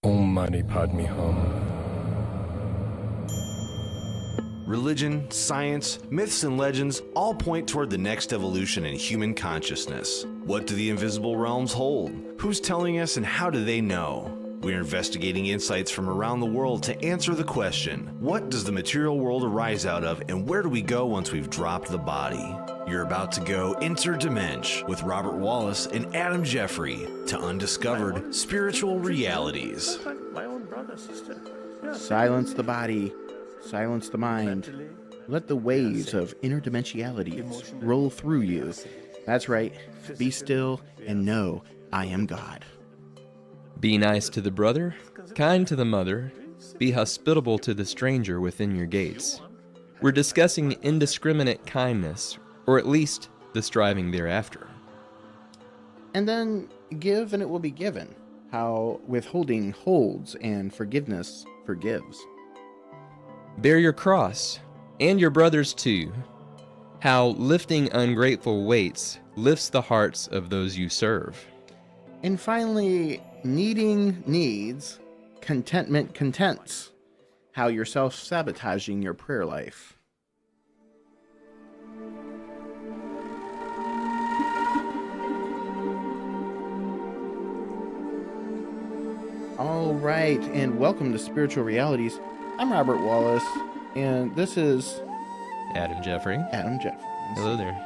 Om Mani Padme Hum. Religion, science, myths, and legends all point toward the next evolution in human consciousness. What do the invisible realms hold? Who's telling us and how do they know? We're investigating insights from around the world to answer the question, what does the material world arise out of and where do we go once we've dropped the body? You're about to go interdimension with Robert Wallace and Adam Jeffrey to undiscovered spiritual realities. My own brother, sister. Yeah. Silence the body, silence the mind. Let the waves of interdimensionalities roll through you. That's right. Be still and know I am God. Be nice to the brother, kind to the mother, be hospitable to the stranger within your gates. We're discussing indiscriminate kindness, or at least the striving thereafter. And then give and it will be given. How withholding holds and forgiveness forgives. Bear your cross, and your brother's too. How lifting ungrateful weights lifts the hearts of those you serve. And finally, needing needs, contentment contents. How you're self-sabotaging your prayer life. All right, and welcome to Spiritual Realities. I'm Robert Wallace, and this is Adam Jeffrey. Adam Jeffrey. Hello there.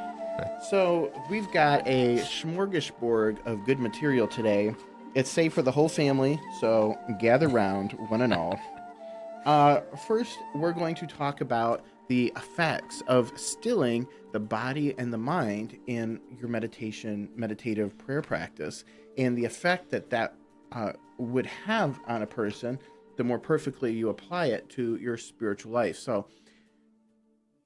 So we've got a smorgasbord of good material today. It's safe for the whole family, so gather round, one and all. First, we're going to talk about the effects of stilling the body and the mind in your meditative prayer practice, and the effect that would have on a person the more perfectly you apply it to your spiritual life. So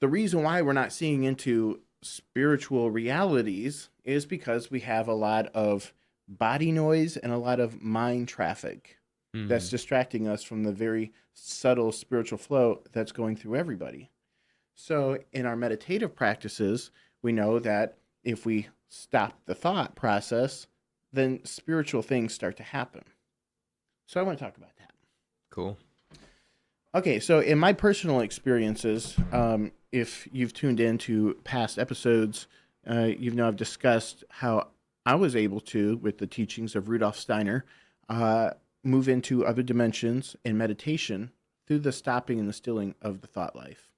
the reason why we're not seeing into spiritual realities is because we have a lot of body noise and a lot of mind traffic that's distracting us from the very subtle spiritual flow that's going through everybody. So in our meditative practices, we know that if we stop the thought process, then spiritual things start to happen. So I want to talk about that. Cool. Okay, so in my personal experiences, if you've tuned into past episodes, you know I've discussed how I was able to, with the teachings of Rudolf Steiner, move into other dimensions in meditation through the stopping and the stilling of the thought life.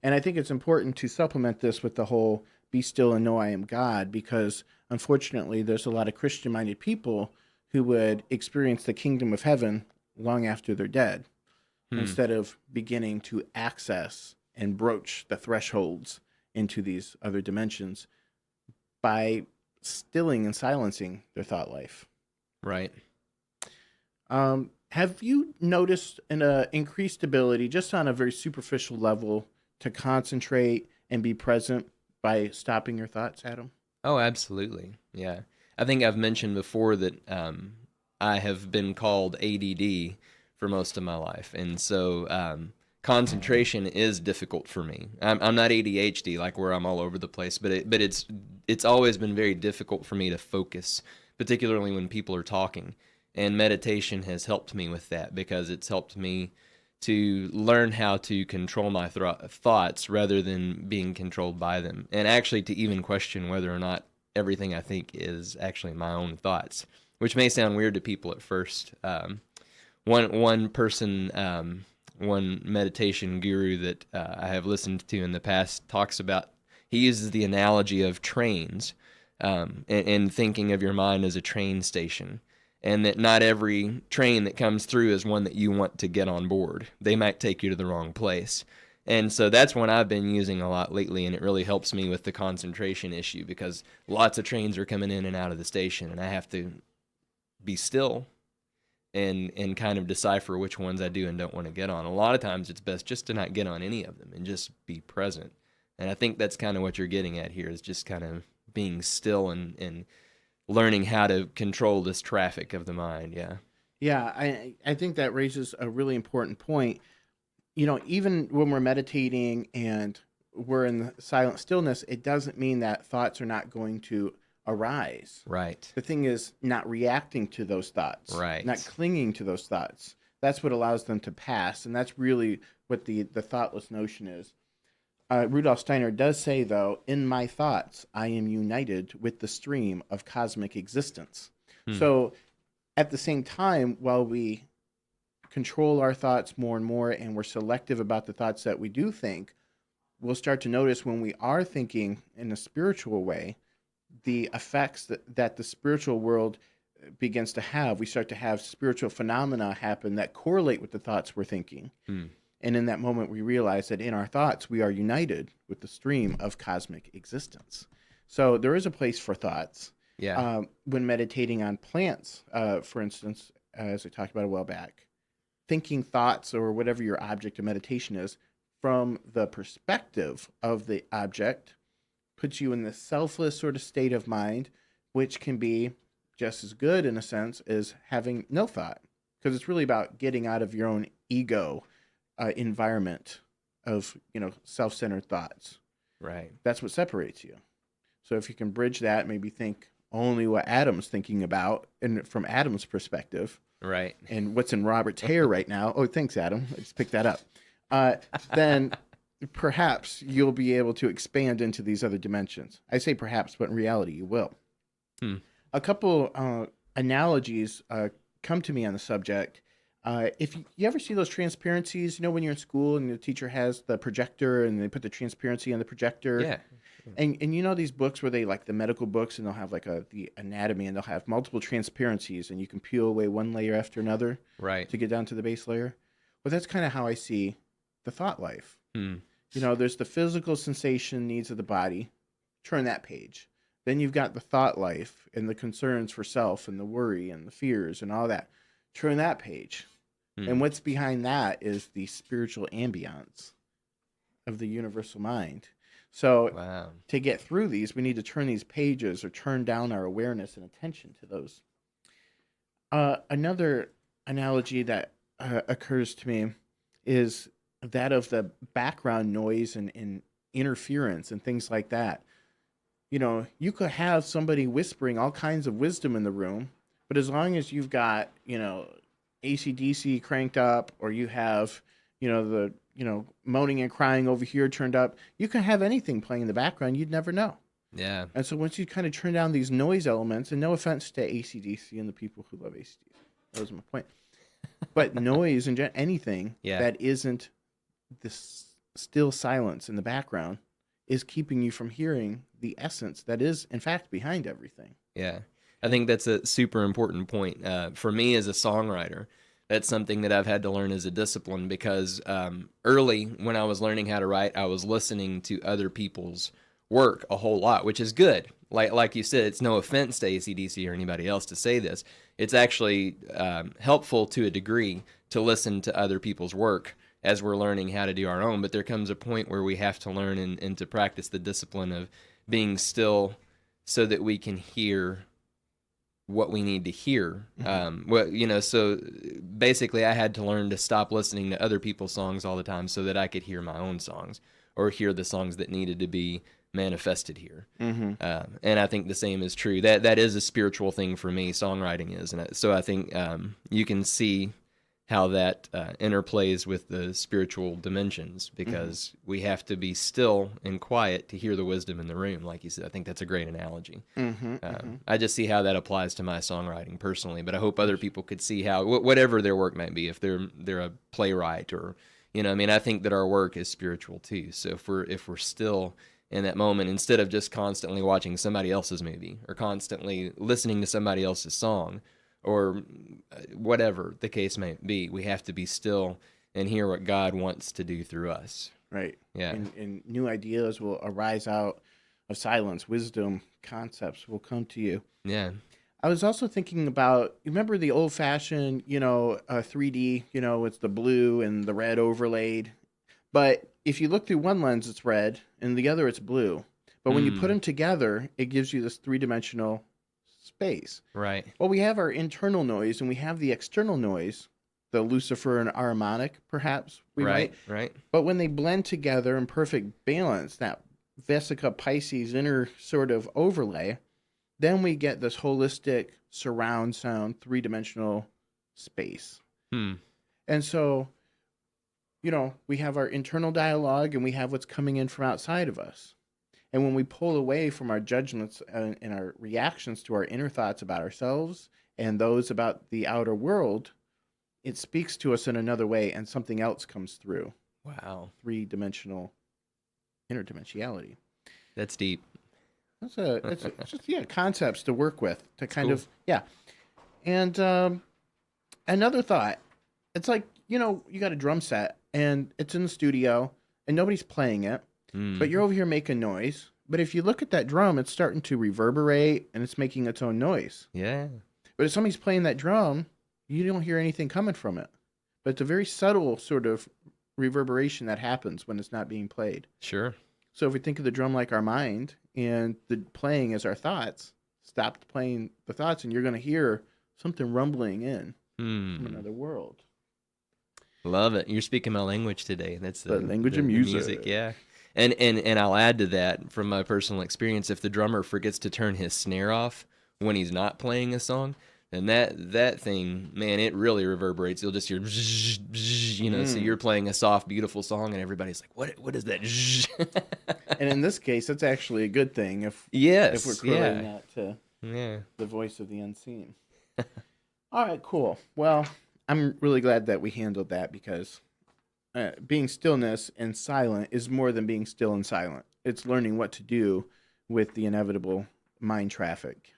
And I think it's important to supplement this with the whole be still and know I am God, because unfortunately there's a lot of Christian-minded people who would experience the kingdom of heaven long after they're dead, instead of beginning to access and broach the thresholds into these other dimensions by stilling and silencing their thought life. Right. Have you noticed an increased ability, just on a very superficial level, to concentrate and be present by stopping your thoughts, Adam? Oh, absolutely. Yeah. I think I've mentioned before that I have been called ADD for most of my life. And so concentration is difficult for me. I'm not ADHD, like where I'm all over the place, but it's always been very difficult for me to focus, particularly when people are talking. And meditation has helped me with that, because it's helped me to learn how to control my thoughts rather than being controlled by them, and actually to even question whether or not everything I think is actually my own thoughts, which may sound weird to people at first. One person, one meditation guru that I have listened to in the past talks about, he uses the analogy of trains, and thinking of your mind as a train station, and that not every train that comes through is one that you want to get on board. They might take you to the wrong place. And so that's one I've been using a lot lately, and it really helps me with the concentration issue, because lots of trains are coming in and out of the station, and I have to be still and kind of decipher which ones I do and don't want to get on. A lot of times it's best just to not get on any of them and just be present. And I think that's kind of what you're getting at here, is just kind of being still and learning how to control this traffic of the mind. Yeah, I think that raises a really important point. You know, even when we're meditating and we're in the silent stillness, it doesn't mean that thoughts are not going to arise. Right. The thing is not reacting to those thoughts, Right. not clinging to those thoughts. That's what allows them to pass, and that's really what the thoughtless notion is. Rudolf Steiner does say, though, in my thoughts, I am united with the stream of cosmic existence. So at the same time, while we control our thoughts more and more and we're selective about the thoughts that we do think, we'll start to notice when we are thinking in a spiritual way, the effects that the spiritual world begins to have. We start to have spiritual phenomena happen that correlate with the thoughts we're thinking. And in that moment, we realize that in our thoughts, we are united with the stream of cosmic existence. So there is a place for thoughts. Yeah. When meditating on plants, for instance, as I talked about a while back, thinking thoughts or whatever your object of meditation is from the perspective of the object puts you in this selfless sort of state of mind, which can be just as good in a sense as having no thought, because it's really about getting out of your own ego environment of, self-centered thoughts. Right. That's what separates you. So if you can bridge that, maybe think only what Adam's thinking about, and from Adam's perspective, Right. and what's in Robert's hair right now. Oh, thanks, Adam. I just picked that up. Then perhaps you'll be able to expand into these other dimensions. I say perhaps, but in reality, you will. A couple analogies come to me on the subject. If you ever see those transparencies, when you're in school and the teacher has the projector and they put the transparency on the projector. Yeah. And these books where they like the medical books and they'll have like the anatomy and they'll have multiple transparencies and you can peel away one layer after another Right. to get down to the base layer. Well, that's kind of how I see the thought life. There's the physical sensation needs of the body. Turn that page. Then you've got the thought life and the concerns for self and the worry and the fears and all that. Turn that page. And what's behind that is the spiritual ambiance of the universal mind. So Wow. to get through these, we need to turn these pages or turn down our awareness and attention to those. Another analogy that occurs to me is that of the background noise and interference and things like that. You could have somebody whispering all kinds of wisdom in the room, but as long as you've got, AC/DC cranked up, or you have, the moaning and crying over here turned up, you can have anything playing in the background. You'd never know. Yeah. And so once you kind of turn down these noise elements, and no offense to AC/DC and the people who love AC/DC, that was my point. But noise and anything that isn't this still silence in the background is keeping you from hearing the essence that is, in fact, behind everything. Yeah. I think that's a super important point. For me as a songwriter, that's something that I've had to learn as a discipline because early when I was learning how to write, I was listening to other people's work a whole lot, which is good. Like you said, it's no offense to AC/DC or anybody else to say this. It's actually helpful to a degree to listen to other people's work as we're learning how to do our own. But there comes a point where we have to learn and to practice the discipline of being still so that we can hear what we need to hear. So basically I had to learn to stop listening to other people's songs all the time so that I could hear my own songs or hear the songs that needed to be manifested here. And I think the same is true. That is a spiritual thing for me, songwriting is. And so I think you can see how that interplays with the spiritual dimensions because we have to be still and quiet to hear the wisdom in the room. Like you said, I think that's a great analogy. I just see how that applies to my songwriting personally, but I hope other people could see how, whatever their work might be, if they're a playwright or, I think that our work is spiritual too. So if we're still in that moment, instead of just constantly watching somebody else's movie or constantly listening to somebody else's song, or whatever the case may be, we have to be still and hear what God wants to do through us. Right. Yeah. And new ideas will arise out of silence. Wisdom, concepts will come to you. Yeah. I was also thinking about, you remember the old-fashioned, 3D, it's the blue and the red overlaid. But if you look through one lens, it's red, and the other, it's blue. But when you put them together, it gives you this three-dimensional space. Right. Well, we have our internal noise and we have the external noise, the Lucifer and harmonic, perhaps. Right. But when they blend together in perfect balance, that Vesica Pisces inner sort of overlay, then we get this holistic surround sound, three-dimensional space. And so, we have our internal dialogue and we have what's coming in from outside of us. And when we pull away from our judgments and our reactions to our inner thoughts about ourselves and those about the outer world, it speaks to us in another way and something else comes through. Wow. Three-dimensional interdimensionality. That's deep. It's just concepts to work with to kind of And another thought, it's like you got a drum set and it's in the studio and nobody's playing it, but you're over here making noise. But if you look at that drum, it's starting to reverberate and it's making its own noise. Yeah. But if somebody's playing that drum, you don't hear anything coming from it. But it's a very subtle sort of reverberation that happens when it's not being played. Sure. So if we think of the drum like our mind and the playing as our thoughts, stop playing the thoughts and you're going to hear something rumbling in from another world. Love it. You're speaking my language today. That's the language of music. Yeah. And I'll add to that from my personal experience. If the drummer forgets to turn his snare off when he's not playing a song, then that thing, man, it really reverberates. You'll just hear, so you're playing a soft, beautiful song, and everybody's like, what is that? And in this case, it's actually a good thing if we're correlating that to the voice of the unseen. All right, cool. Well, I'm really glad that we handled that because being stillness and silent is more than being still and silent. It's learning what to do with the inevitable mind traffic.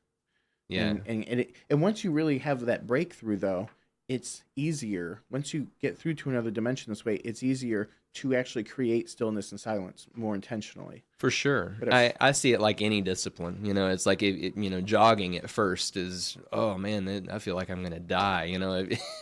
Yeah. And once you really have that breakthrough, though, it's easier. Once you get through to another dimension this way, it's easier to actually create stillness and silence more intentionally. For sure. I see it like any discipline. It's like, jogging at first is, oh, man, I feel like I'm going to die,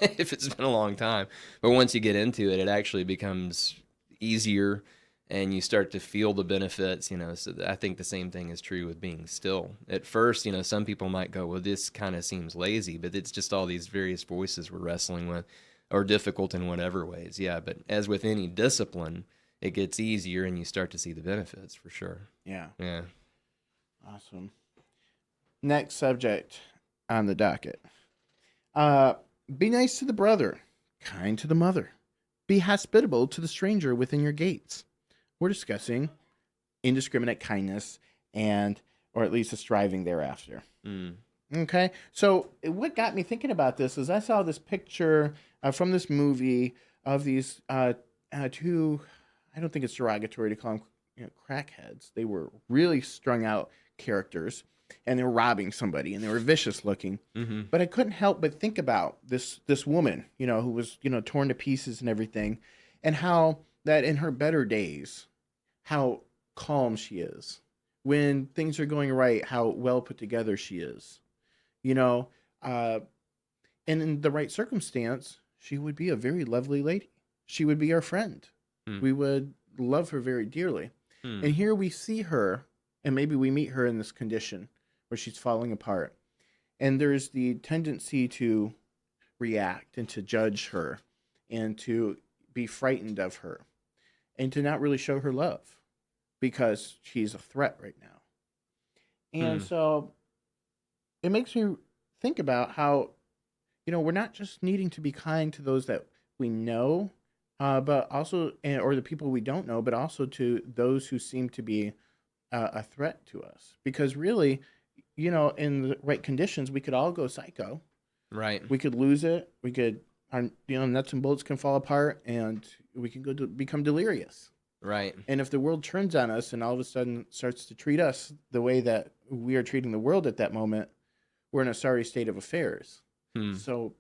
if it's been a long time. But once you get into it, it actually becomes easier. And you start to feel the benefits, so I think the same thing is true with being still. At first, some people might go, well, this kind of seems lazy, but it's just all these various voices we're wrestling with, or difficult in whatever ways. Yeah, but as with any discipline, it gets easier and you start to see the benefits for sure. Yeah. Yeah. Awesome. Next subject on the docket. Be nice to the brother, kind to the mother. Be hospitable to the stranger within your gates. We're discussing indiscriminate kindness or at least a striving thereafter. Okay. So what got me thinking about this is I saw this picture from this movie of these two, I don't think it's derogatory to call them crackheads. They were really strung out characters and they were robbing somebody and they were vicious looking. But I couldn't help but think about this woman, who was, torn to pieces and everything, and how that in her better days, how calm she is. When things are going right, how well put together she is. And in the right circumstance, she would be a very lovely lady. She would be our friend. We would love her very dearly. And here we see her, and maybe we meet her in this condition where she's falling apart. And there's the tendency to react and to judge her and to be frightened of her and to not really show her love because she's a threat right now. And so it makes me think about how, we're not just needing to be kind to those that we know, but also, or the people we don't know, but also to those who seem to be a threat to us. Because really, in the right conditions, we could all go psycho. Right. We could lose it. We could, our nuts and bolts can fall apart, and we can become delirious. Right. And if the world turns on us and all of a sudden starts to treat us the way that we are treating the world at that moment, we're in a sorry state of affairs. So,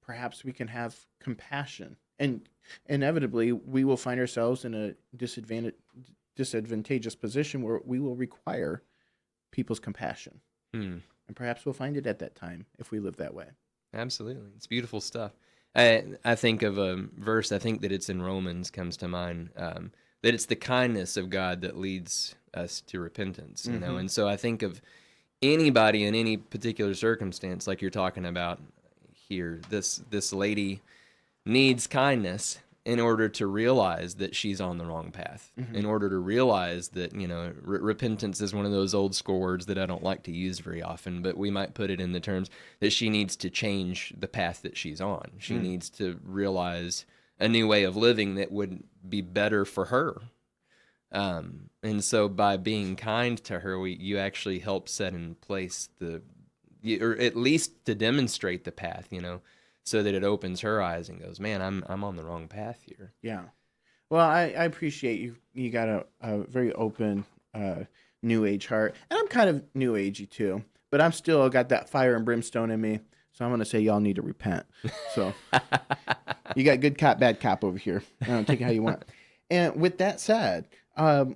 perhaps we can have compassion. And inevitably, we will find ourselves in a disadvantageous position where we will require people's compassion. And perhaps we'll find it at that time if we live that way. Absolutely. It's beautiful stuff. I think of a verse, I think that it's in Romans, comes to mind, that it's the kindness of God that leads us to repentance, and so I think of anybody in any particular circumstance, like you're talking about here, this lady needs kindness, in order to realize that she's on the wrong path, in order to realize that, repentance is one of those old school words that I don't like to use very often, but we might put it in the terms that she needs to change the path that she's on. She needs to realize a new way of living that would be better for her. And so by being kind to her, you actually help set in place or at least to demonstrate the path, so that it opens her eyes and goes, man, I'm on the wrong path here. Yeah. Well, I appreciate you. You got a very open, new age heart. And I'm kind of new agey too, but I'm still got that fire and brimstone in me. So I'm going to say y'all need to repent. So you got good cop, bad cop over here. Take it how you want. And with that said, in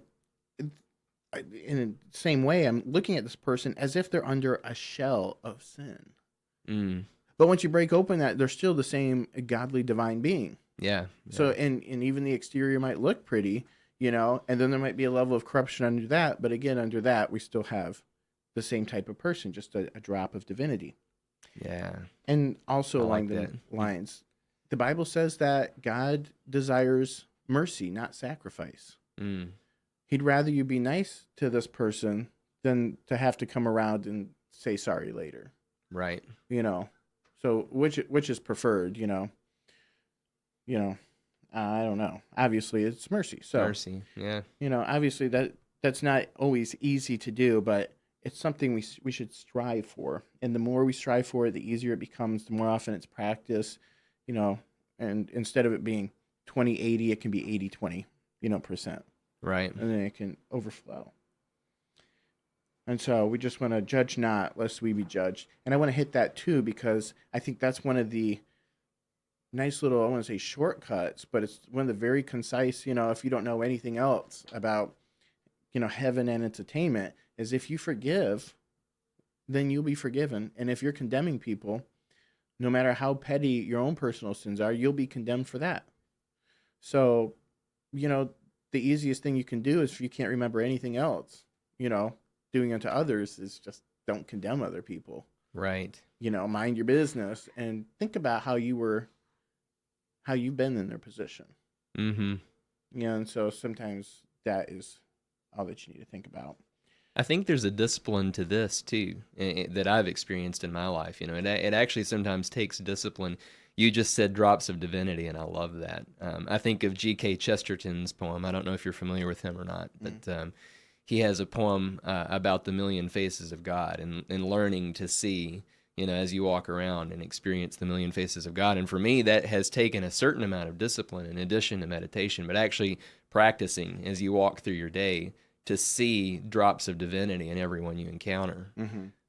the same way, I'm looking at this person as if they're under a shell of sin. But once you break open that, they're still the same godly divine being. Yeah. So, and even the exterior might look pretty, and then there might be a level of corruption under that. But again, under that, we still have the same type of person, just a drop of divinity. Yeah. And also along like the that. lines, the Bible says that God desires mercy, not sacrifice. He'd rather you be nice to this person than to have to come around and say sorry later. Right. So which is preferred, I don't know. Obviously, it's mercy. So Mercy. Yeah. Obviously that's not always easy to do, but it's something we should strive for. And the more we strive for it, the easier it becomes. The more often it's practiced, and instead of it being 20-80, it can be 80-20, percent. Right. And then it can overflow. And so we just want to judge not, lest we be judged. And I want to hit that too, because I think that's one of the nice little, I want to say shortcuts, but it's one of the very concise, if you don't know anything else about, heaven and its attainment, is if you forgive, then you'll be forgiven. And if you're condemning people, no matter how petty your own personal sins are, you'll be condemned for that. So, the easiest thing you can do is if you can't remember anything else, doing unto others is just don't condemn other people. Right. Mind your business and think about how you've been in their position. And so sometimes that is all that you need to think about. I think there's a discipline to this too that I've experienced in my life. It actually sometimes takes discipline. You just said drops of divinity, and I love that. I think of G.K. Chesterton's poem. I don't know if you're familiar with him or not, but he has a poem about the million faces of God and learning to see, as you walk around and experience the million faces of God. And for me, that has taken a certain amount of discipline in addition to meditation, but actually practicing as you walk through your day to see drops of divinity in everyone you encounter.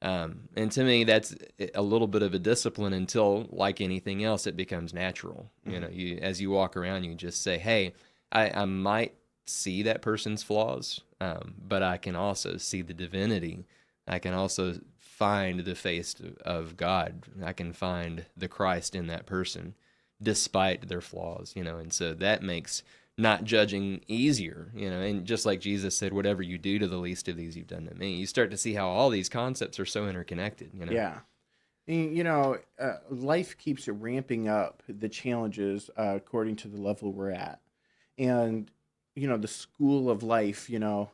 And to me, that's a little bit of a discipline until, like anything else, it becomes natural. As you walk around, you just say, hey, I might see that person's flaws, but I can also see the divinity. I can also find the face of God. I can find the Christ in that person despite their flaws, and so that makes not judging easier, and just like Jesus said, whatever you do to the least of these, you've done to me. You start to see how all these concepts are so interconnected, Yeah. Life keeps ramping up the challenges according to the level we're at. And, the school of life, no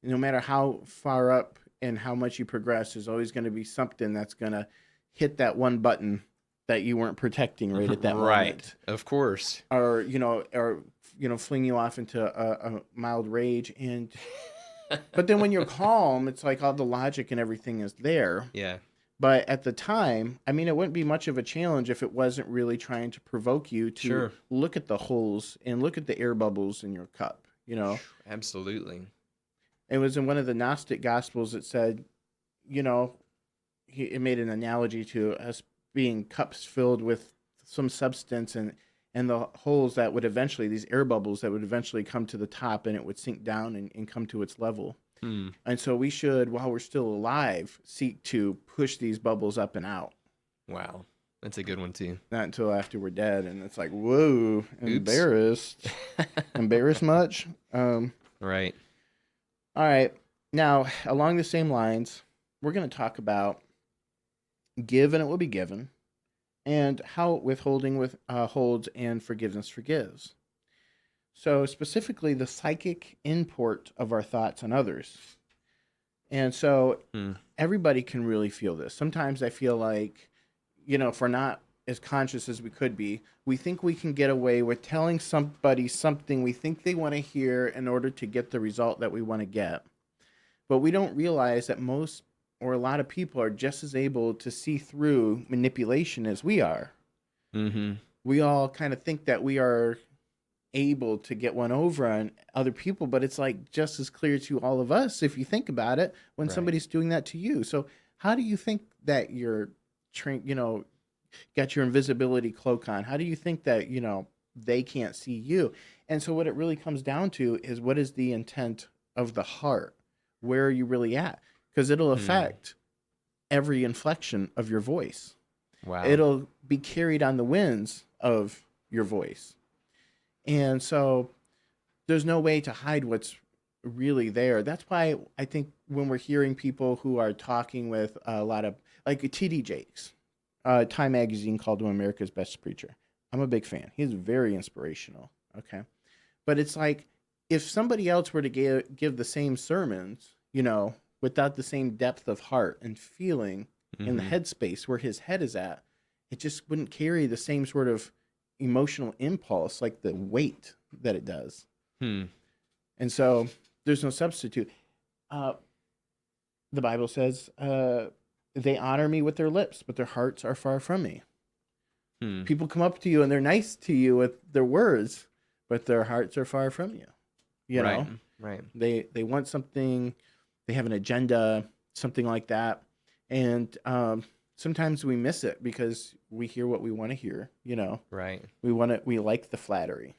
matter how far up and how much you progress, there's always going to be something that's going to hit that one button that you weren't protecting right at that moment. Of course. Or fling you off into a mild rage. But then when you're calm, it's like all the logic and everything is there. Yeah. But at the time, it wouldn't be much of a challenge if it wasn't really trying to provoke you to look at the holes and look at the air bubbles in your cup, Absolutely. It was in one of the Gnostic Gospels that said, it made an analogy to us being cups filled with some substance and the holes that would eventually, these air bubbles that would eventually come to the top and it would sink down and come to its level. And so we should, while we're still alive, seek to push these bubbles up and out. Wow. That's a good one too. Not until after we're dead. And it's like, whoa, embarrassed. Embarrassed much? Right. All right. Now, along the same lines, we're going to talk about give and it will be given, and how withholding holds and forgiveness forgives. So, specifically, the psychic import of our thoughts on others. And so, everybody can really feel this. Sometimes I feel like, if we're not as conscious as we could be, we think we can get away with telling somebody something we think they want to hear in order to get the result that we want to get. But we don't realize that most or a lot of people are just as able to see through manipulation as we are. Mm-hmm. We all kind of think that we are able to get one over on other people, but it's like just as clear to all of us if you think about it when somebody's doing that to you. So how do you think that you're got your invisibility cloak on? How do you think that they can't see you? And so what it really comes down to is, what is the intent of the heart? Where are you really at? Because it'll affect every inflection of your voice. Wow. It'll be carried on the winds of your voice. And so there's no way to hide what's really there. That's why I think when we're hearing people who are talking with a lot of, like T.D. Jakes, Time Magazine called him America's Best Preacher. I'm a big fan. He's very inspirational. Okay. But it's like, if somebody else were to give the same sermons, without the same depth of heart and feeling in the headspace where his head is at, it just wouldn't carry the same sort of emotional impulse, like the weight that it does. And so there's no substitute. The Bible says, they honor me with their lips, but their hearts are far from me. People come up to you and they're nice to you with their words, but their hearts are far from you. You know? Right. They want something, they have an agenda, something like that. And sometimes we miss it because we hear what we want to hear, Right. We like the flattery.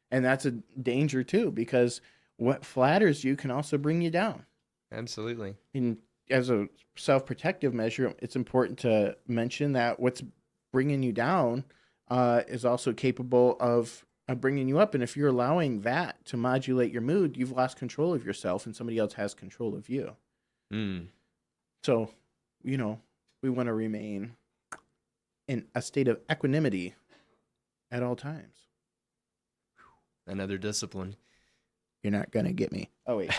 And that's a danger too, because what flatters you can also bring you down. Absolutely. And as a self-protective measure, it's important to mention that what's bringing you down is also capable of bringing you up. And if you're allowing that to modulate your mood, you've lost control of yourself and somebody else has control of you. So, we want to remain in a state of equanimity at all times. Another discipline. You're not going to get me. Oh, wait.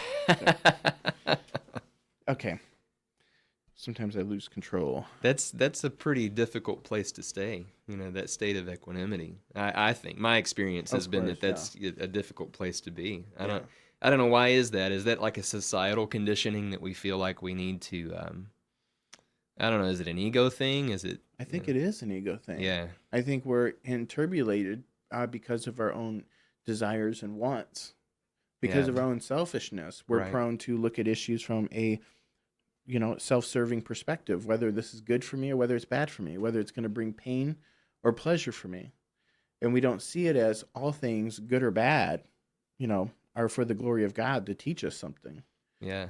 Okay. Sometimes I lose control. That's a pretty difficult place to stay, that state of equanimity. I think my experience has been that's a difficult place to be. I don't know, why is that? Is that like a societal conditioning that we feel like we need to I don't know, is it an ego thing? Is it I think it is an ego thing. Yeah. I think we're inturbulated because of our own desires and wants. Because of our own selfishness, we're prone to look at issues from a self-serving perspective, whether this is good for me or whether it's bad for me, whether it's going to bring pain or pleasure for me. And we don't see it as all things, good or bad, are for the glory of God to teach us something. Yeah.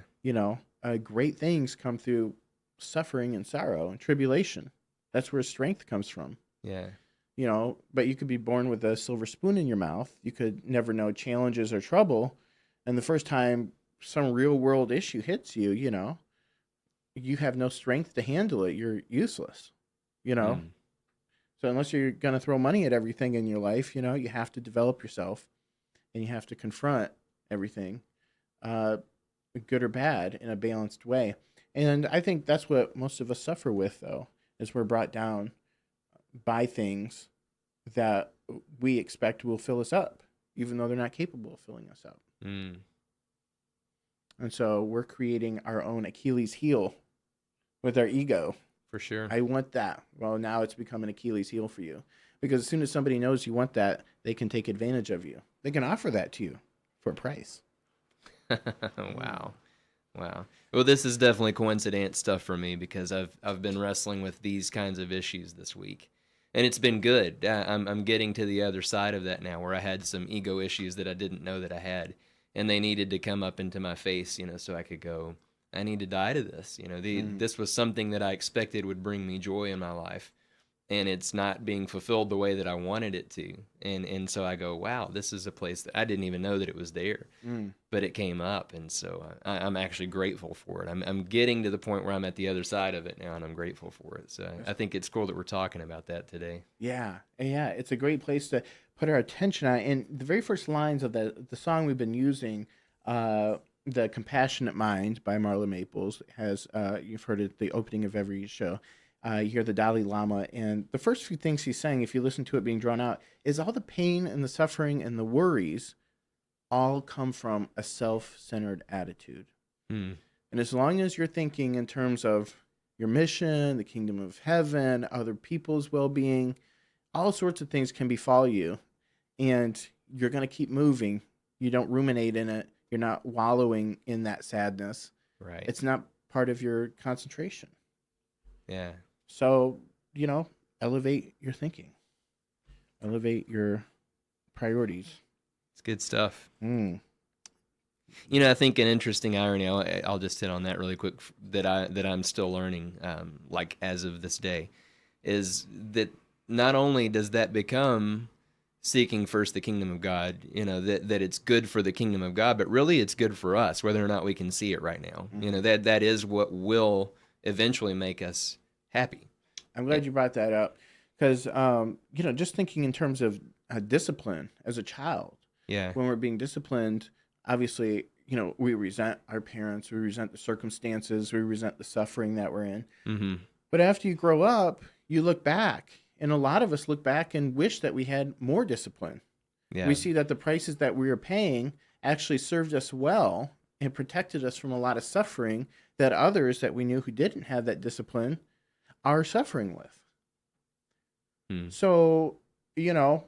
Great things come through suffering and sorrow and tribulation. That's where strength comes from. Yeah. But you could be born with a silver spoon in your mouth. You could never know challenges or trouble. And the first time some real world issue hits you, you have no strength to handle it. You're useless, So unless you're going to throw money at everything in your life, you have to develop yourself and you have to confront everything, good or bad, in a balanced way. And I think that's what most of us suffer with, though, is we're brought down by things that we expect will fill us up, even though they're not capable of filling us up. And so we're creating our own Achilles heel with our ego. For sure. I want that. Well, now it's become an Achilles heel for you. Because as soon as somebody knows you want that, they can take advantage of you. They can offer that to you for a price. Wow. Well, this is definitely coincidence stuff for me, because I've been wrestling with these kinds of issues this week. And it's been good. I'm getting to the other side of that now, where I had some ego issues that I didn't know that I had. And they needed to come up into my face, so I could go, I need to die to this. This was something that I expected would bring me joy in my life. and it's not being fulfilled the way that I wanted it to. And so I go, wow, this is a place that I didn't even know that it was there, but it came up. And so I'm actually grateful for it. I'm getting to the point where I'm at the other side of it now, and I'm grateful for it. So I think it's cool that we're talking about that today. Yeah, yeah, it's a great place to put our attention on. And the very first lines of the song we've been using, "The Compassionate Mind" by Marla Maples, has you've heard it at the opening of every show. You hear the Dalai Lama, and the first few things he's saying, if you listen to it being drawn out, is all the pain and the suffering and the worries all come from a self-centered attitude. Mm. And as long as you're thinking in terms of your mission, the kingdom of heaven, other people's well-being, all sorts of things can befall you, and you're going to keep moving. You don't ruminate in it. You're not wallowing in that sadness. Right. It's not part of your concentration. Yeah. So, elevate your thinking. Elevate your priorities. It's good stuff. Mm. I think an interesting irony, I'll just hit on that really quick, that I'm still learning, like as of this day, is that not only does that become seeking first the kingdom of God, that it's good for the kingdom of God, but really it's good for us, whether or not we can see it right now. Mm-hmm. That is what will eventually make us happy. I'm glad you brought that up, because, just thinking in terms of discipline as a child, Yeah. when we're being disciplined, obviously, we resent our parents, we resent the circumstances, we resent the suffering that we're in. Mm-hmm. But after you grow up, you look back, and a lot of us look back and wish that we had more discipline. Yeah. We see that the prices that we were paying actually served us well and protected us from a lot of suffering that others that we knew who didn't have that discipline are suffering with. So, the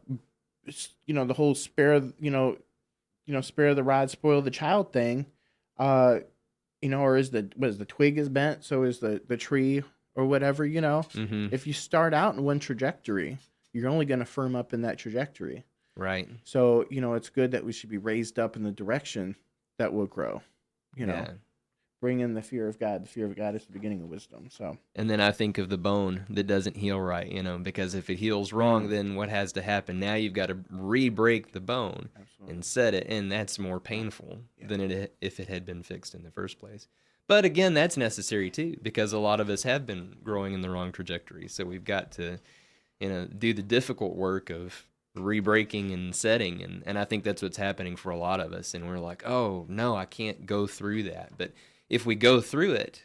whole spare the rod, spoil the child thing, or is the twig is bent, so is the tree or whatever, Mm-hmm. If you start out in one trajectory, you're only going to firm up in that trajectory. Right. So, it's good that we should be raised up in the direction that will grow, Yeah. Bring in the fear of God. The fear of God is the beginning of wisdom. So, And then I think of the bone that doesn't heal right, because if it heals wrong, then what has to happen? Now you've got to re-break the bone absolutely. and set it, and that's more painful than if it had been fixed in the first place. But again, that's necessary too, because a lot of us have been growing in the wrong trajectory. So we've got to, do the difficult work of re-breaking and setting, and I think that's what's happening for a lot of us. And we're like, oh no, I can't go through that. But if we go through it,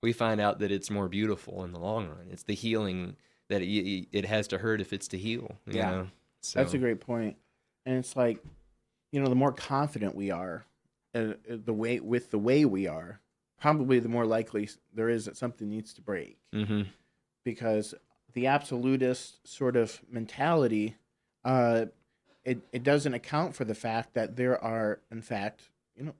we find out that it's more beautiful in the long run. It's the healing that it has to hurt if it's to heal. You know? So, that's a great point. And it's like, the more confident we are, the way we are, probably the more likely there is that something needs to break. Mm-hmm. Because the absolutist sort of mentality, it doesn't account for the fact that there are, in fact,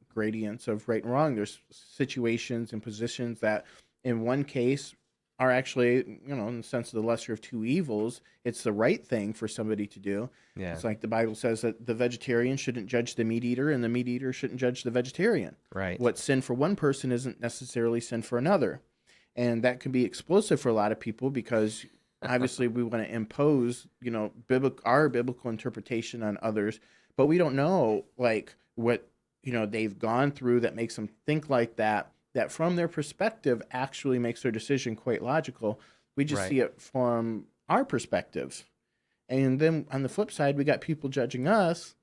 gradients of right and wrong. There's situations and positions that in one case are actually, in the sense of the lesser of two evils, it's the right thing for somebody to do. Yeah. It's like the Bible says that the vegetarian shouldn't judge the meat eater and the meat eater shouldn't judge the vegetarian. Right. What's sin for one person isn't necessarily sin for another. And that can be explosive for a lot of people because obviously we want to impose, our biblical interpretation on others, but we don't know like what they've gone through that makes them think like that from their perspective actually makes their decision quite logical. We just see it from our perspective. And then on the flip side, we got people judging us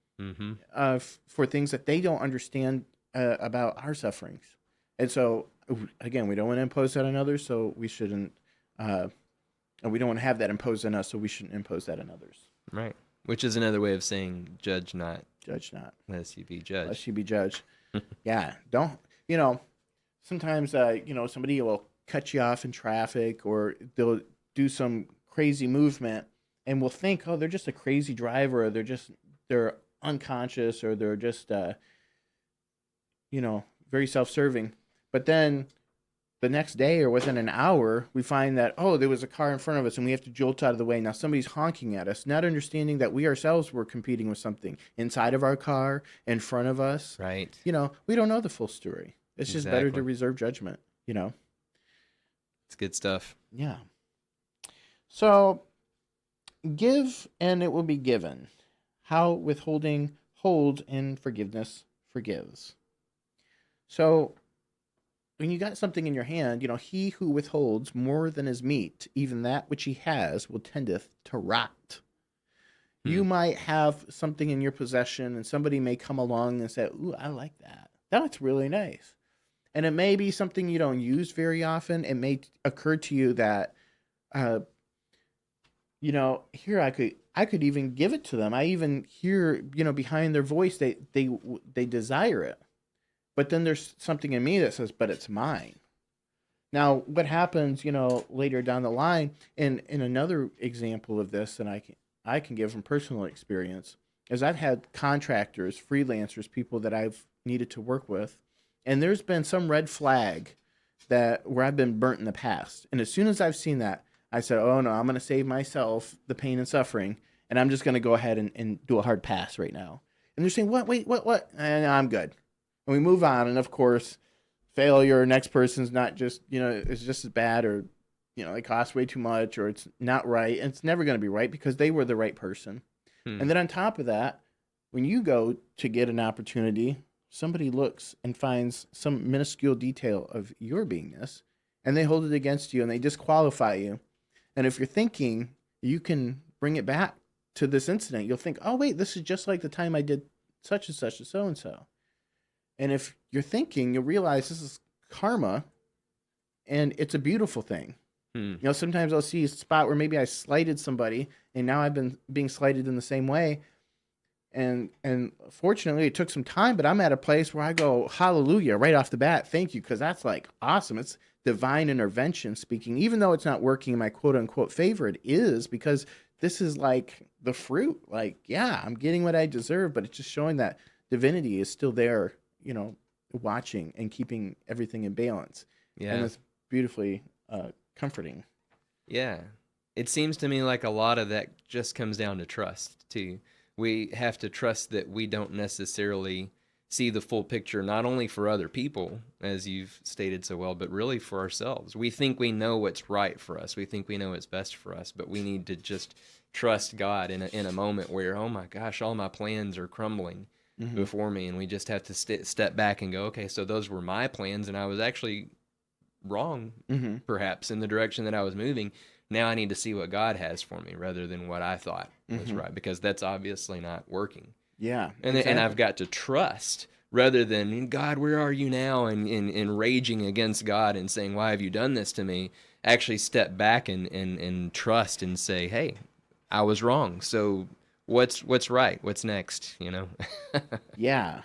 for things that they don't understand about our sufferings. And so, again, we don't want to impose that on others, so we shouldn't, and we don't want to have that imposed on us, so we shouldn't impose that on others. Right. Which is another way of saying judge not. Judge not. Lest you be judged. Lest you be judged. Yeah. Don't, sometimes, somebody will cut you off in traffic or they'll do some crazy movement and we'll think, oh, they're just a crazy driver or they're unconscious or they're just, very self-serving. But then the next day or within an hour, we find that, oh, there was a car in front of us and we have to jolt out of the way. Now somebody's honking at us, not understanding that we ourselves were competing with something inside of our car, in front of us. Right. We don't know the full story. It's just better to reserve judgment, It's good stuff. Yeah. So, give and it will be given. How withholding holds and forgiveness forgives. So, when you got something in your hand, he who withholds more than is meet, even that which he has, will tendeth to rot. You might have something in your possession, and somebody may come along and say, "Ooh, I like that. That's really nice." And it may be something you don't use very often. It may occur to you that, here I could even give it to them. I even hear, behind their voice, they desire it. But then there's something in me that says, "But it's mine." Now, what happens, later down the line, in another example of this, and I can give from personal experience, is I've had contractors, freelancers, people that I've needed to work with, and there's been some red flag where I've been burnt in the past. And as soon as I've seen that, I said, "Oh no, I'm going to save myself the pain and suffering, and I'm just going to go ahead and do a hard pass right now." And they're saying, "What? Wait, what?" And I'm good. And we move on, and of course, failure, next person's not just, it's just as bad, or, it costs way too much, or it's not right. And it's never going to be right because they were the right person. And then on top of that, when you go to get an opportunity, somebody looks and finds some minuscule detail of your beingness, and they hold it against you, and they disqualify you. And if you're thinking you can bring it back to this incident, you'll think, "Oh, wait, this is just like the time I did such and such and so-and-so." And if you're thinking, you'll realize this is karma, and it's a beautiful thing. Sometimes I'll see a spot where maybe I slighted somebody, and now I've been being slighted in the same way. And fortunately, it took some time, but I'm at a place where I go, "Hallelujah," right off the bat. Thank you, because that's like awesome. It's divine intervention speaking. Even though it's not working in my quote-unquote favor, it is, because this is like the fruit. Like, yeah, I'm getting what I deserve, but it's just showing that divinity is still there, watching and keeping everything in balance. Yeah. And it's beautifully comforting. Yeah. It seems to me like a lot of that just comes down to trust, too. We have to trust that we don't necessarily see the full picture, not only for other people, as you've stated so well, but really for ourselves. We think we know what's right for us. We think we know what's best for us, but we need to just trust God in a moment where, oh my gosh, all my plans are crumbling before me, and we just have to step back and go, okay, so those were my plans, and I was actually wrong, perhaps, in the direction that I was moving. Now I need to see what God has for me rather than what I thought was right, because that's obviously not working. Yeah. And exactly. and I've got to trust rather than, "God, where are you now?" and raging against God and saying, "Why have you done this to me?" Actually step back and trust and say, "Hey, I was wrong. So what's right? What's next?" Yeah.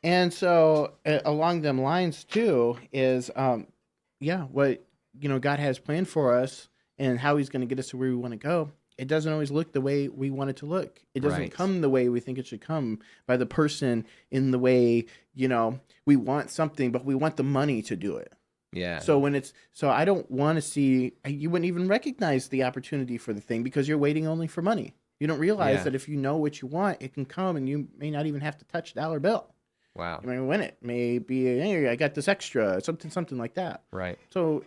And so along them lines too is, what, God has planned for us and how he's going to get us to where we want to go. It doesn't always look the way we want it to look. It doesn't Right. come the way we think it should come by the person in the way, we want something, but we want the money to do it. Yeah. So I don't want to see, you wouldn't even recognize the opportunity for the thing because you're waiting only for money. You don't realize Yeah. that if you know what you want, it can come, and you may not even have to touch a dollar bill. Wow. You may win it. Maybe, "Hey, I got this extra," something like that. Right. So,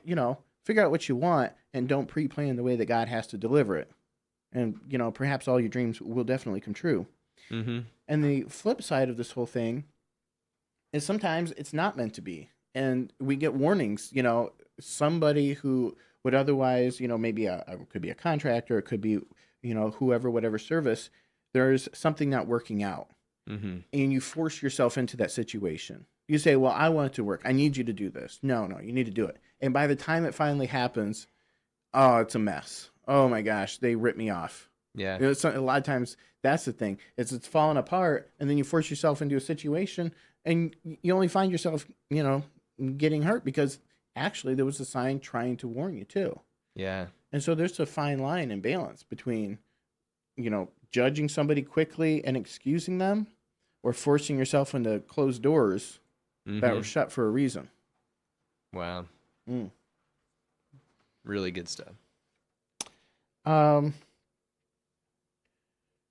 figure out what you want and don't pre-plan the way that God has to deliver it. And, perhaps all your dreams will definitely come true. Mm-hmm. And the flip side of this whole thing is sometimes it's not meant to be. And we get warnings, somebody who would otherwise, maybe it could be a contractor, it could be, whoever, whatever service, there's something not working out. Mm-hmm. And you force yourself into that situation. You say, "Well, I want it to work. I need you to do this." No, you need to do it. And by the time it finally happens, oh, it's a mess. Oh my gosh, they ripped me off. Yeah. A lot of times that's the thing. It's falling apart, and then you force yourself into a situation, and you only find yourself, getting hurt because actually there was a sign trying to warn you too. Yeah. And so there's a fine line and balance between, judging somebody quickly and excusing them, or forcing yourself into closed doors that were shut for a reason. Wow. Mm. Really good stuff.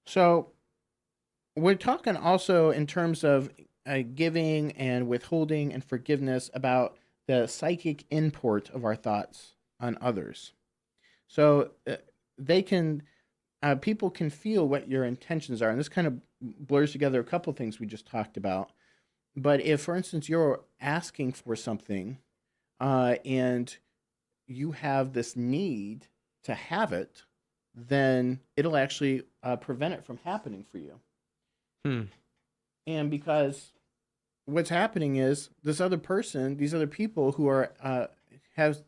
So we're talking also in terms of giving and withholding and forgiveness about the psychic import of our thoughts on others. So they can, people can feel what your intentions are. And this kind of blurs together a couple things we just talked about. But if, for instance, you're asking for something and you have this need to have it, then it'll actually prevent it from happening for you. And because what's happening is this other person, these other people who are have,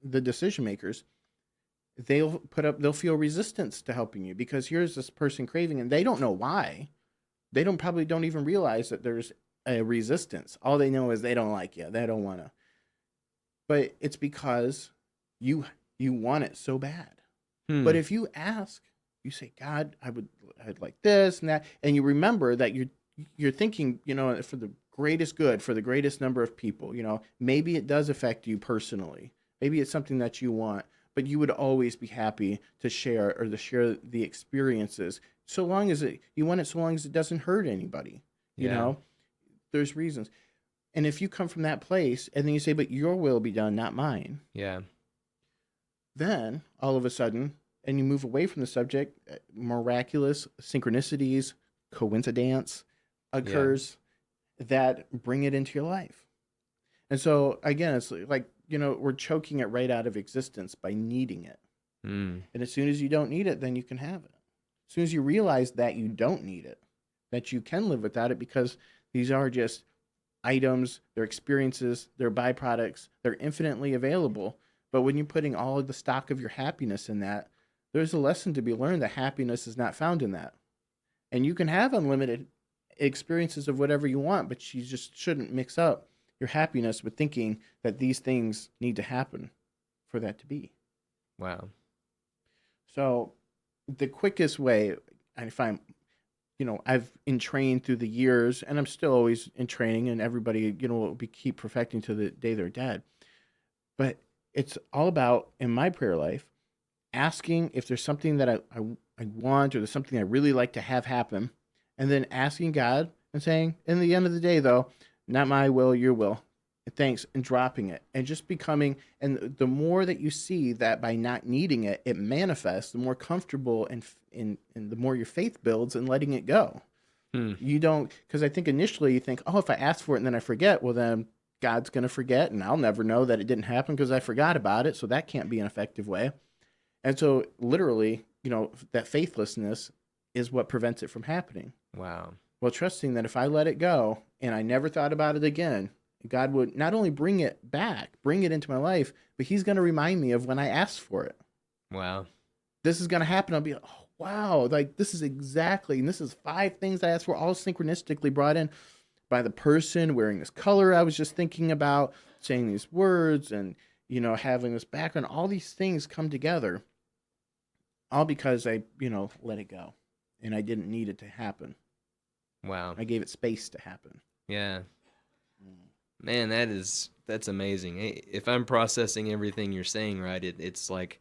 the decision makers, they'll feel resistance to helping you because here's this person craving and they don't know why. They probably don't even realize that there's a resistance. All they know is they don't like you. They don't want to. But it's because you want it so bad. But if you ask, you say, God, I'd like this and that, and you remember that you're thinking, for the greatest good, for the greatest number of people, maybe it does affect you personally. Maybe it's something that you want, but you would always be happy to share the experiences so long as you want it, so long as it doesn't hurt anybody. There's reasons. And if you come from that place and then you say, but your will be done, not mine. Yeah. Then all of a sudden, and you move away from the subject, miraculous synchronicities, coincidence occurs that bring it into your life. And so again, it's like, we're choking it right out of existence by needing it. And as soon as you don't need it, then you can have it. As soon as you realize that you don't need it, that you can live without it because these are just items, they're experiences, they're byproducts, they're infinitely available. But when you're putting all of the stock of your happiness in that, there's a lesson to be learned that happiness is not found in that. And you can have unlimited experiences of whatever you want, but you just shouldn't mix up your happiness with thinking that these things need to happen for that to be. Wow. So the quickest way I find, I've entrained through the years, and I'm still always in training, and everybody, will keep perfecting to the day they're dead. But it's all about, in my prayer life, asking if there's something that I want or there's something I really like to have happen, and then asking God and saying, in the end of the day, though, not my will, your will. Thanks, and dropping it and just becoming, and the more that you see that by not needing it, it manifests, the more comfortable and the more your faith builds and letting it go. You don't, because I think initially you think, oh, if I ask for it and then I forget, well, then God's going to forget and I'll never know that it didn't happen because I forgot about it. So that can't be an effective way. And so literally, that faithlessness is what prevents it from happening. Wow. Well, trusting that if I let it go and I never thought about it again, God would not only bring it back, bring it into my life, but he's going to remind me of when I asked for it. Wow. This is going to happen. I'll be like, oh, wow, like this is exactly, and this is 5 things I asked for, all synchronistically brought in by the person wearing this color I was just thinking about, saying these words and, having this background. All these things come together, all because I, let it go and I didn't need it to happen. Wow. I gave it space to happen. Yeah. Man, that's amazing. If I'm processing everything you're saying right, it's like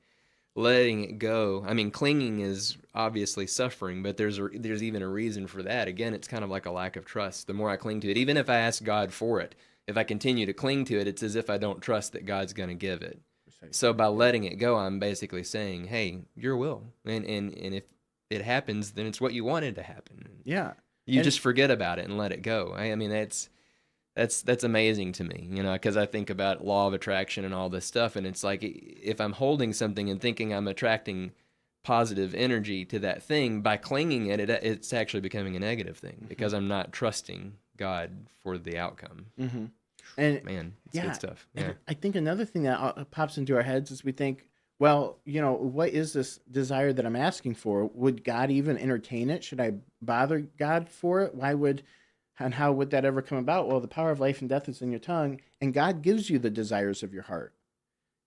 letting it go. I mean, clinging is obviously suffering, but there's even a reason for that. Again, it's kind of like a lack of trust. The more I cling to it, even if I ask God for it, if I continue to cling to it, it's as if I don't trust that God's going to give it. So by letting it go, I'm basically saying, hey, your will. And if it happens, then it's what you wanted to happen. Yeah. You just forget about it and let it go. I mean, that's amazing to me, because I think about law of attraction and all this stuff, and it's like if I'm holding something and thinking I'm attracting positive energy to that thing, by clinging it's actually becoming a negative thing because I'm not trusting God for the outcome. Mm-hmm. And man, it's good stuff. Yeah. I think another thing that pops into our heads is we think, well, what is this desire that I'm asking for? Would God even entertain it? Should I bother God for it? And how would that ever come about? Well, the power of life and death is in your tongue, and God gives you the desires of your heart.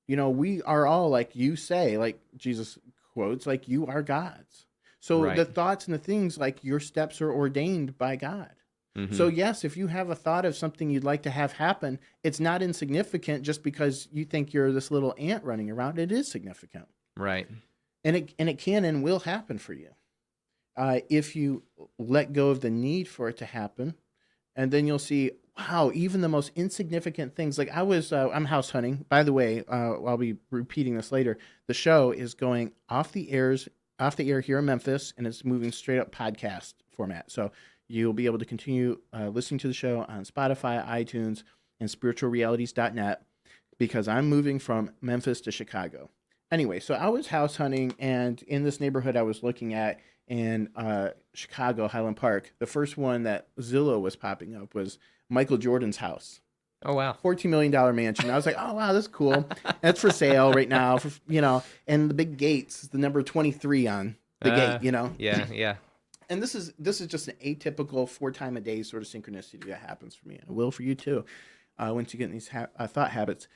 We are all, like you say, like Jesus quotes, like you are God's. So Right. The thoughts and the things, like your steps are ordained by God. Mm-hmm. So yes, if you have a thought of something you'd like to have happen, it's not insignificant just because you think you're this little ant running around. It is significant. Right. And it can and will happen for you. If you let go of the need for it to happen, and then you'll see, wow, even the most insignificant things. Like I'm house hunting. By the way, I'll be repeating this later. The show is going off the air here in Memphis, and it's moving straight up podcast format. So you'll be able to continue listening to the show on Spotify, iTunes, and spiritualrealities.net because I'm moving from Memphis to Chicago. Anyway, so I was house hunting, and in this neighborhood I was looking at in Chicago, Highland Park, the first one that Zillow was popping up was Michael Jordan's house. Oh, wow. $14 million mansion. I was like, oh, wow, that's cool. That's for sale right now, and the big gates, the number 23 on the gate, Yeah, yeah. And this is just an atypical 4-time-a-day sort of synchronicity that happens for me. And it will for you too, once you get in these thought habits.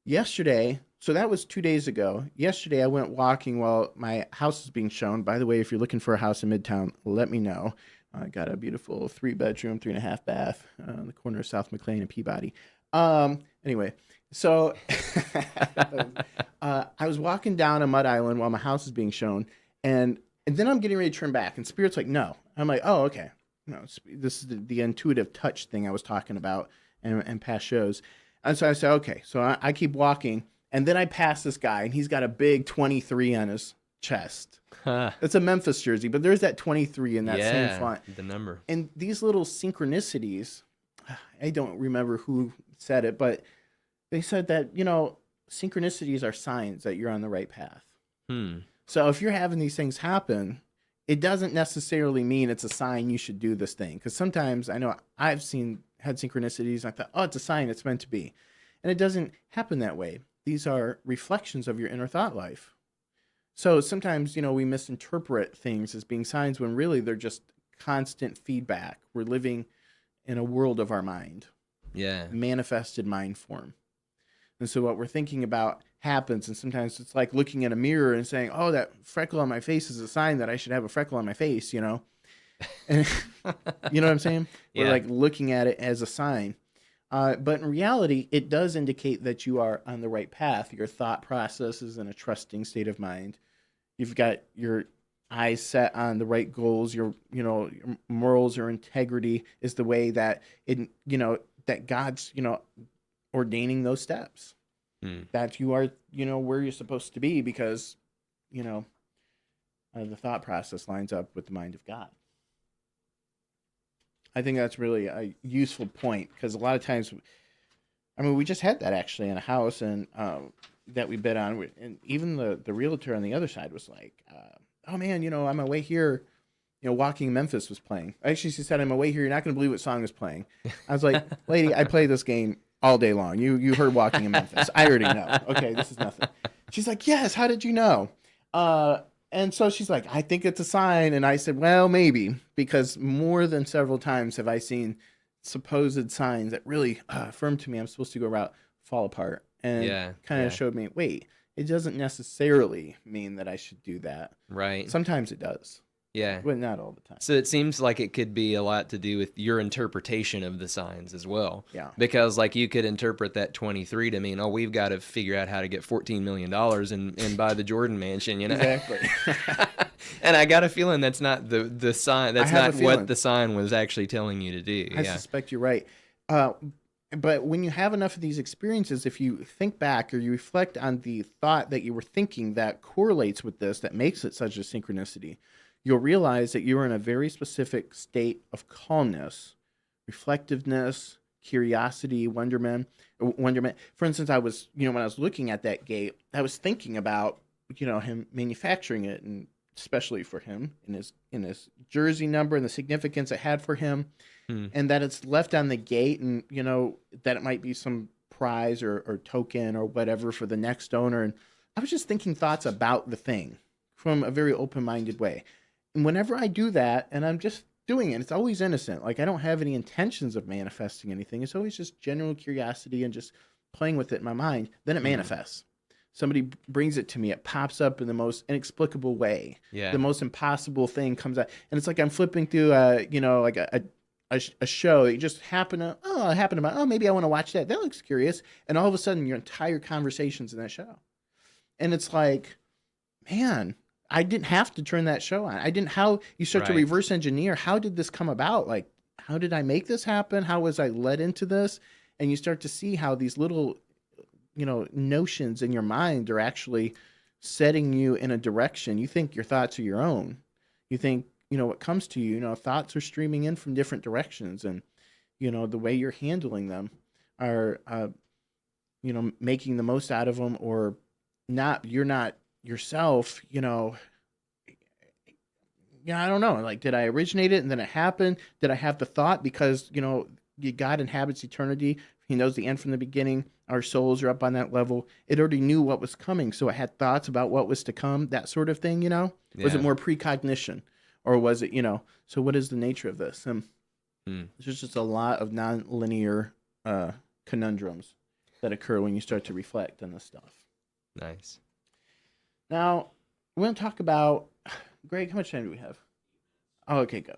Yesterday, so that was 2 days ago. Yesterday, I went walking while my house is being shown. By the way, if you're looking for a house in Midtown, let me know. I got a beautiful 3-bedroom, 3.5 bath on the corner of South McLean and Peabody. Anyway, so I was walking down a mud island while my house is being shown, and then I'm getting ready to turn back, and Spirit's like, no. I'm like, oh, okay. No, this is the intuitive touch thing I was talking about in past shows. And so I said, okay. So I keep walking, and then I pass this guy, and he's got a big 23 on his chest. It's a Memphis jersey, but there's that 23 in that same font. The number. And these little synchronicities, I don't remember who said it, but they said that, synchronicities are signs that you're on the right path. So if you're having these things happen, it doesn't necessarily mean it's a sign you should do this thing. Because sometimes I know I've had synchronicities and I thought, oh, it's a sign, it's meant to be. And it doesn't happen that way. These are reflections of your inner thought life. So sometimes, we misinterpret things as being signs when really they're just constant feedback. We're living in a world of our mind. Yeah. Manifested mind form. And so what we're thinking about happens, and sometimes it's like looking in a mirror and saying, oh, that freckle on my face is a sign that I should have a freckle on my face, And, you know what I'm saying? We're like looking at it as a sign. But in reality, it does indicate that you are on the right path. Your thought process is in a trusting state of mind. You've got your eyes set on the right goals. Your morals or integrity is the way that that God's, ordaining those steps. That you are, where you're supposed to be because, the thought process lines up with the mind of God. I think that's really a useful point because a lot of times, we just had that actually in a house and that we bid on, and even the realtor on the other side was like, "Oh man, on my way here, Walking Memphis was playing." Actually, she said, "On my way here, you're not going to believe what song is playing." I was like, "Lady, I play this game all day long. You heard Walking in Memphis. I already know. Okay, this is nothing." She's like, "Yes, how did you know?" And so she's like, "I think it's a sign." And I said, "Well, maybe, because more than several times have I seen supposed signs that really affirm to me I'm supposed to go route fall apart." And kind of showed me, wait, it doesn't necessarily mean that I should do that. Right. Sometimes it does. Yeah. But not all the time. So it seems like it could be a lot to do with your interpretation of the signs as well. Yeah. Because you could interpret that 23 to mean, oh, we've got to figure out how to get $14 million and buy the Jordan mansion, Exactly. And I got a feeling that's not the sign. That's not what the sign was actually telling you to do. I suspect you're right. But when you have enough of these experiences, if you think back or you reflect on the thought that you were thinking that correlates with this, that makes it such a synchronicity, you'll realize that you are in a very specific state of calmness, reflectiveness, curiosity, wonderment. For instance, I was, when I was looking at that gate, I was thinking about, him manufacturing it, and especially for him in his jersey number and the significance it had for him. And that it's left on the gate, and that it might be some prize or token or whatever for the next owner. And I was just thinking thoughts about the thing from a very open-minded way. And whenever I do that, and I'm just doing it, it's always innocent. Like I don't have any intentions of manifesting anything. It's always just general curiosity and just playing with it in my mind. Then it manifests. Somebody brings it to me. It pops up in the most inexplicable way. Yeah. The most impossible thing comes out, and it's like I'm flipping through a show that you just happen to, maybe I want to watch that. That looks curious. And all of a sudden your entire conversation's in that show. And it's like, man, I didn't have to turn that show on. How you start to reverse engineer. How did this come about? Like, how did I make this happen? How was I led into this? And you start to see how these little, notions in your mind are actually setting you in a direction. You think your thoughts are your own. You think, what comes to you, thoughts are streaming in from different directions, and, the way you're handling them are, making the most out of them, or not, you're not yourself, yeah, I don't know. Like, did I originate it and then it happened? Did I have the thought because, God inhabits eternity? He knows the end from the beginning. Our souls are up on that level. It already knew what was coming, so it had thoughts about what was to come, that sort of thing, Was it more precognition? Or was it, so what is the nature of this? There's just a lot of non-linear conundrums that occur when you start to reflect on this stuff. Nice. Now, we're going to talk about, Greg, how much time do we have? Oh, okay, good.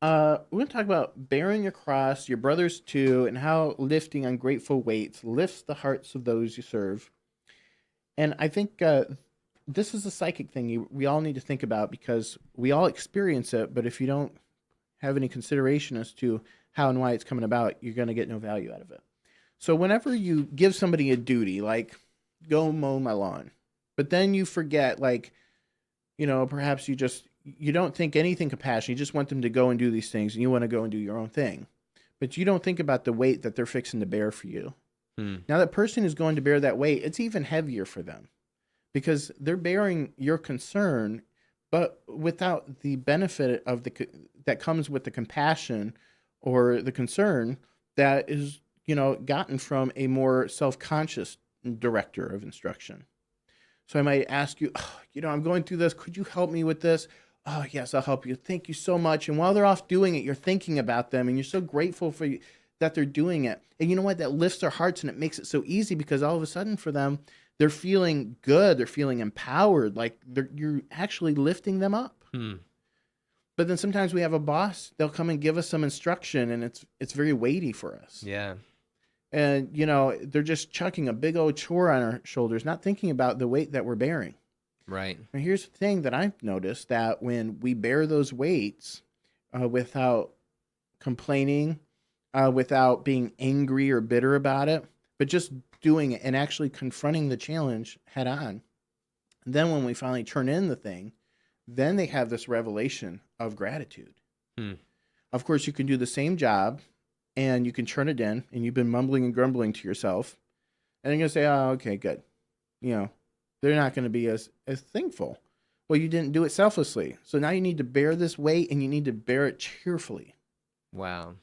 We're going to talk about bearing your cross, your brothers too, and how lifting ungrateful weights lifts the hearts of those you serve. And I think this is a psychic thing we all need to think about, because we all experience it, but if you don't have any consideration as to how and why it's coming about, you're going to get no value out of it. So whenever you give somebody a duty, like go mow my lawn, but then you forget, like, perhaps you don't think anything compassion. You just want them to go and do these things, and you want to go and do your own thing. But you don't think about the weight that they're fixing to bear for you. Now, that person who's going to bear that weight, it's even heavier for them, because they're bearing your concern, but without the benefit of that comes with the compassion or the concern that is, gotten from a more self-conscious director of instruction. So I might ask you, I'm going through this. Could you help me with this? Oh, yes, I'll help you. Thank you so much. And while they're off doing it, you're thinking about them, and you're so grateful that they're doing it. And you know what? That lifts their hearts, and it makes it so easy, because all of a sudden for them, they're feeling good. They're feeling empowered. Like you're actually lifting them up. But then sometimes we have a boss. They'll come and give us some instruction, and it's very weighty for us. Yeah. And, they're just chucking a big old chore on our shoulders, not thinking about the weight that we're bearing. Right. And here's the thing that I've noticed, that when we bear those weights without complaining, without being angry or bitter about it, but just doing it and actually confronting the challenge head on, and then when we finally turn in the thing, then they have this revelation of gratitude. Of course, you can do the same job, and you can turn it in, and you've been mumbling and grumbling to yourself, and you're going to say, oh, okay, good. They're not going to be as thankful. Well, you didn't do it selflessly. So now you need to bear this weight, and you need to bear it cheerfully. Wow.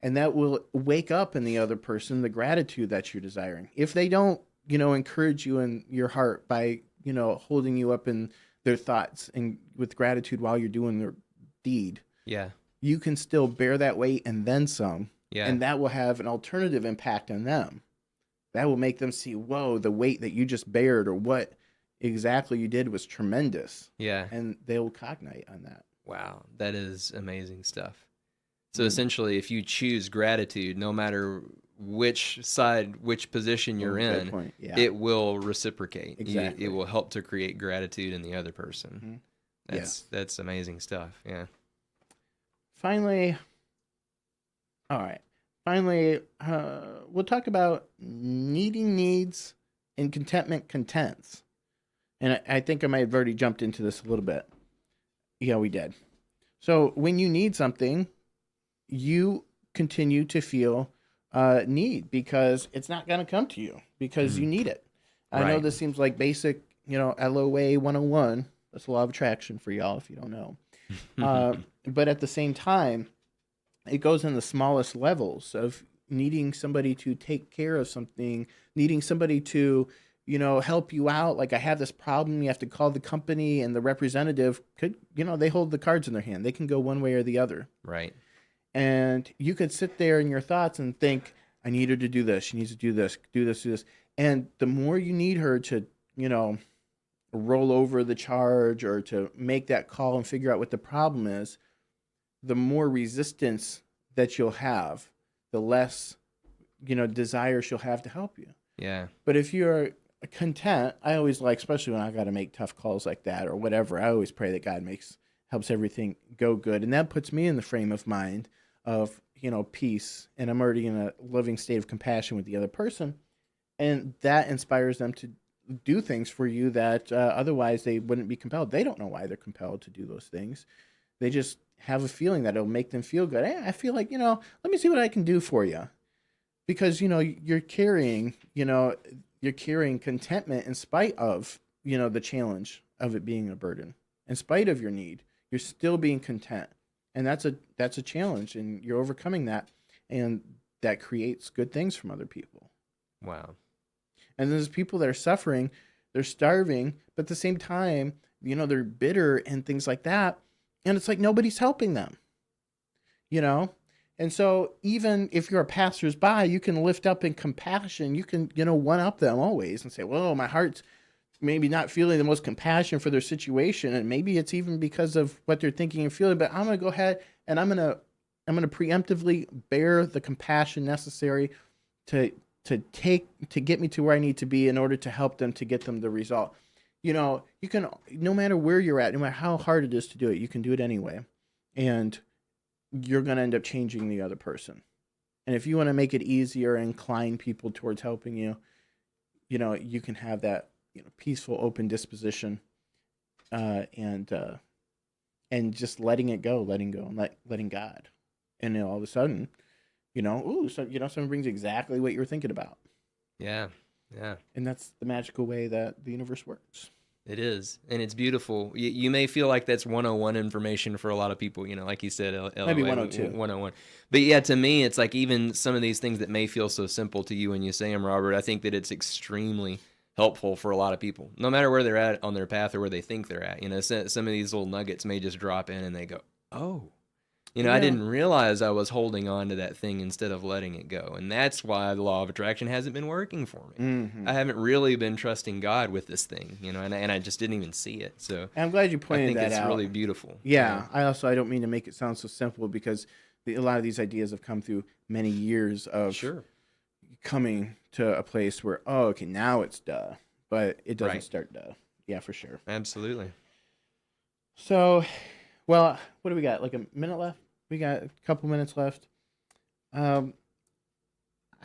And that will wake up in the other person the gratitude that you're desiring. If they don't, encourage you in your heart by, holding you up in their thoughts and with gratitude while you're doing their deed, Yeah. you can still bear that weight and then some. Yeah. And that will have an alternative impact on them. That will make them see, whoa, the weight that you just bared, or what exactly you did was tremendous. Yeah. And they will cognate on that. Wow. That is amazing stuff. So essentially, if you choose gratitude, no matter which position you're Good in, point. Yeah. it will reciprocate. Exactly. It will help to create gratitude in the other person. Yes. That's amazing stuff. Yeah. Finally, we'll talk about needing needs and contentment contents. And I think I might have already jumped into this a little bit. Yeah, we did. So when you need something, you continue to feel need, because it's not going to come to you because you need it. I know Right. this seems like basic, LOA 101. That's the law of attraction for y'all if you don't know. But at the same time, it goes in the smallest levels of needing somebody to take care of something, needing somebody to, help you out. Like, I have this problem, you have to call the company, and the representative could, they hold the cards in their hand. They can go one way or the other. Right. And you could sit there in your thoughts and think, I need her to do this. She needs to do this, do this, do this. And the more you need her to, roll over the charge or to make that call and figure out what the problem is, the more resistance that you'll have, the less, desire she'll have to help you. Yeah. But if you're content, I always like, especially when I got to make tough calls like that or whatever, I always pray that God helps everything go good. And that puts me in the frame of mind of, peace, and I'm already in a living state of compassion with the other person, and that inspires them to do things for you that otherwise they wouldn't be compelled. They don't know why they're compelled to do those things. They just have a feeling that it'll make them feel good. Hey, I feel like, let me see what I can do for you. Because, you're carrying contentment in spite of, the challenge of it being a burden. In spite of your need, you're still being content. And that's a challenge, and you're overcoming that, and that creates good things from other people. Wow. And there's people that are suffering, they're starving, but at the same time, they're bitter and things like that. And it's like nobody's helping them, And so even if you're a passersby, you can lift up in compassion. You can, one up them always and say, well, my heart's maybe not feeling the most compassion for their situation. And maybe it's even because of what they're thinking and feeling, but I'm going to go ahead and I'm going to preemptively bear the compassion necessary to get me to where I need to be in order to help them, to get them the result. You can, no matter where you're at, no matter how hard it is to do it, you can do it anyway. And you're going to end up changing the other person. And if you want to make it easier and incline people towards helping you, you can have that, peaceful, open disposition, and just letting it go, and letting God. And then all of a sudden, someone brings exactly what you were thinking about. Yeah. Yeah. And that's the magical way that the universe works. It is. And it's beautiful. You may feel like that's 101 information for a lot of people, like you said. Maybe 102. 101. But yeah, to me, it's like even some of these things that may feel so simple to you when you say them, Robert, I think that it's extremely helpful for a lot of people, no matter where they're at on their path or where they think they're at. Some of these little nuggets may just drop in and they go, oh, I didn't realize I was holding on to that thing instead of letting it go. And that's why the law of attraction hasn't been working for me. Mm-hmm. I haven't really been trusting God with this thing, and I just didn't even see it. So I'm glad you pointed that out. I think it's really beautiful. Yeah. I don't mean to make it sound so simple, because a lot of these ideas have come through many years of coming to a place where, oh, okay, now it's duh. But it doesn't start duh. Yeah, for sure. Absolutely. So, well, what do we got? Like a minute left? We got a couple minutes left. I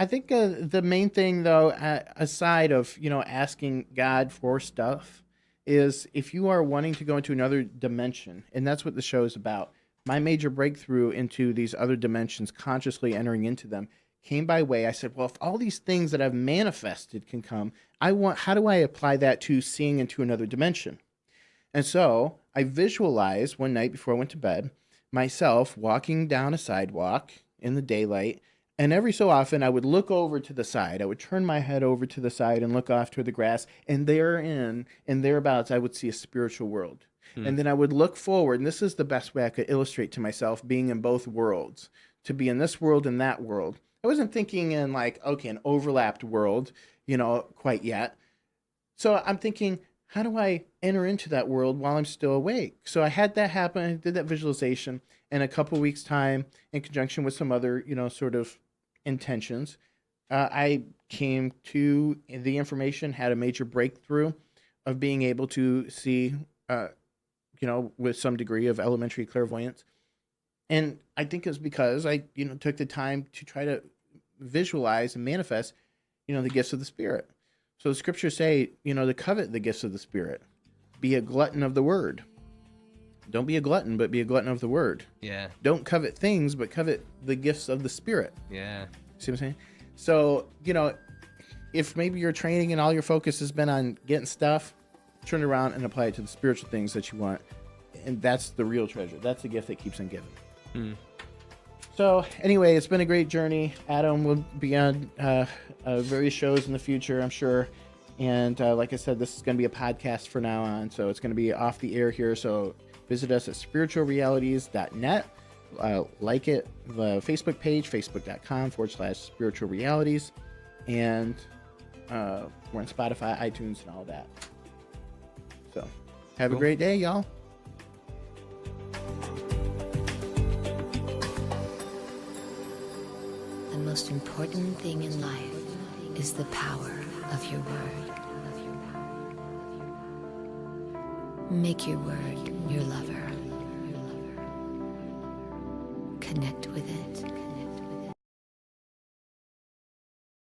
think the main thing, though, aside of, asking God for stuff, is if you are wanting to go into another dimension, and that's what the show is about. My major breakthrough into these other dimensions, consciously entering into them, came by way. I said, well, if all these things that I've manifested can come, how do I apply that to seeing into another dimension? And so I visualized one night before I went to bed myself walking down a sidewalk in the daylight, and every so often I would look over to the side. I would turn my head over to the side and look off toward the grass, and therein and thereabouts I would see a spiritual world. And then I would look forward, and this is the best way I could illustrate to myself being in both worlds, to be in this world and that world. I wasn't thinking in an overlapped world, quite yet. So I'm thinking, how do I enter into that world while I'm still awake? So I had that happen. I did that visualization in a couple weeks' time in conjunction with some other, sort of intentions. I came to the information, had a major breakthrough of being able to see, with some degree of elementary clairvoyance. And I think it's because I, took the time to try to visualize and manifest, the gifts of the Spirit. So the scriptures say, to covet the gifts of the Spirit. Be a glutton of the word. Don't be a glutton, but be a glutton of the word. Yeah. Don't covet things, but covet the gifts of the Spirit. Yeah. See what I'm saying? So, if maybe your training and all your focus has been on getting stuff, turn it around and apply it to the spiritual things that you want. And that's the real treasure. That's the gift that keeps on giving. So anyway, it's been a great journey. Adam will be on various shows in the future, I'm sure. And like I said, this is going to be a podcast from now on. So it's going to be off the air here. So visit us at spiritualrealities.net. Like it, the Facebook page, facebook.com/spiritual realities. And we're on Spotify, iTunes, and all that. So have a great day, y'all. The most important thing in life is the power of your word. Make your word your lover. Connect with it.